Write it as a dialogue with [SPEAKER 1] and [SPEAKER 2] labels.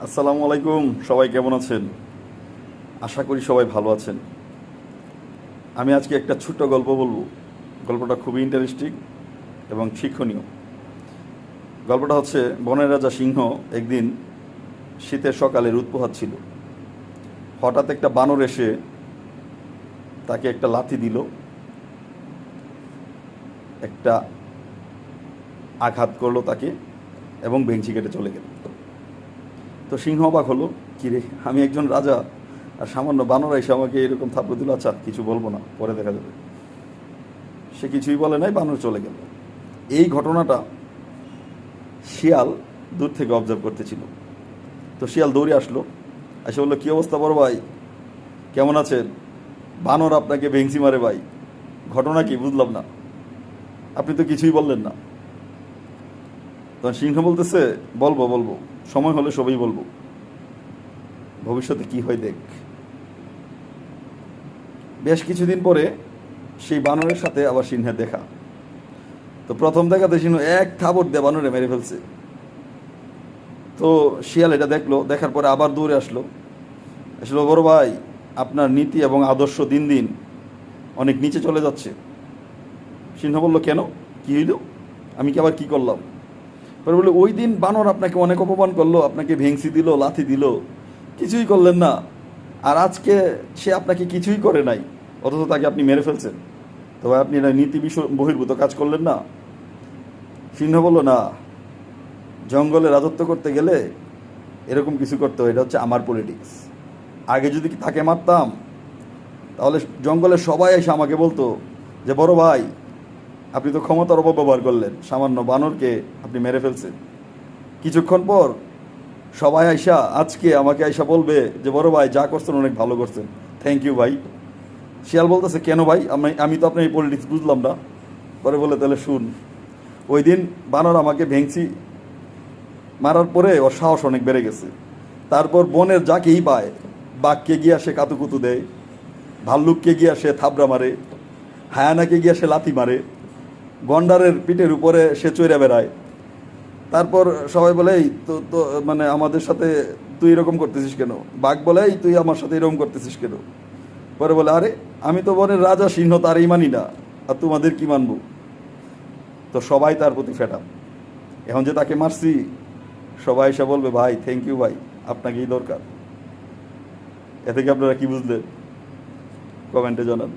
[SPEAKER 1] আসসালামু আলাইকুম। সবাই কেমন আছেন? আশা করি সবাই ভালো আছেন। আমি আজকে একটা ছোট্ট গল্প বলবো। গল্পটা খুবই ইন্টারেস্টিং এবং শিক্ষণীয়। গল্পটা হচ্ছে, বনের রাজা সিংহ একদিন শীতের সকালে রোদ পোহাচ্ছিল। হঠাৎ একটা বানর এসে তাকে একটা লাথি দিল, একটা আঘাত করলো তাকে এবং বেঞ্চি কেটে চলে গেল। তো সিংহ অবাক হলো, কিরে, আমি একজন রাজা আর সামান্য বানর এসে আমাকে এরকম থাপ্পড় দিল। আচ্ছা, কিছু বলবো না, পরে দেখা যাবে। সে কিছুই বলে নাই, বানর চলে গেল। এই ঘটনাটা শিয়াল দূর থেকে অবজার্ভ করতেছিল। তো শিয়াল দৌড়ে আসলো, এসে বললো, কী অবস্থা বড় ভাই, কেমন আছেন? বানর আপনাকে ভেংসি মারে ভাই, ঘটনা কি বুঝলাম না, আপনি তো কিছুই বললেন না। তখন সিংহ বলতেছে, বলবো বলবো, সময় হলে সবই বলবো, ভবিষ্যতে কি হয় দেখ। বেশ কিছুদিন পরে সেই বানরের সাথে আবার সিংহের দেখা। তো প্রথম দেখাতে সিংহ এক থাবড় দিয়ে বানরে মেরে ফেলছে। তো শিয়াল এটা দেখলো, দেখার পরে আবার দৌড়ে আসলো, আসলো, বড় ভাই, আপনার নীতি এবং আদর্শ দিন দিন অনেক নিচে চলে যাচ্ছে। সিংহ বলল, কেন, কি হইল, আমি কি আবার কি করলাম? পরে বললো, ওই দিন বানর আপনাকে অনেক অপমান করলো, আপনাকে ভেংসি দিল, লাথি দিল, কিছুই করলেন না। আর আজকে সে আপনাকে কিছুই করে নাই, অথচ তাকে আপনি মেরে ফেলছেন। তবে আপনি এটা নীতি বহির্ভূত কাজ করলেন না। সিংহ বলল, না, জঙ্গলে রাজত্ব করতে গেলে এরকম কিছু করতে হয়, এটা হচ্ছে আমার পলিটিক্স। আগে যদি তাকে মারতাম তাহলে জঙ্গলের সবাই এসে আমাকে বলতো যে, বড় ভাই, আপনি তো ক্ষমতার অপব্যবহার করলেন, সামান্য বানরকে আপনি মেরে ফেলছেন। কিছুক্ষণ পর সবাই আইসা আজকে আমাকে আইসা বলবে যে, বড় ভাই, যা করছেন অনেক ভালো করছেন, থ্যাংক ইউ ভাই। শিয়াল বলতেছে, কেন ভাই, আমি তো আপনার এই পলিটিক্স বুঝলাম না। পরে বলে, তাহলে শুন, ওই দিন বানর আমাকে ভেংসি মারার পরে ওর সাহস অনেক বেড়ে গেছে। তারপর বনের যাকেই পায়, বাঘকে গিয়া সে কাতুকুতু দেয়, ভাল্লুককে গিয়া সে থাবড়া মারে, হায়ানাকে গিয়া সে লাথি মারে, গন্ডারের পিঠের উপরে সে চৈরা বেড়ায়। তারপর সবাই বলে, এই তো তো মানে আমাদের সাথে তুই এরকম করতেছিস কেন? বাঘ বলে, এই তুই আমার সাথে এরকম করতেছিস কেন? পরে বলে, আরে আমি তো বনের রাজা সিংহ, তারই মানি না, আর তোমাদের কি মানবো? তো সবাই তার প্রতি ফেটা। এখন যে তাকে মারছি, সবাই এসে বলবে, ভাই থ্যাংক ইউ ভাই, আপনাকেই দরকার। এ থেকে আপনারা কি বুঝলেন? কমেন্টে জানান।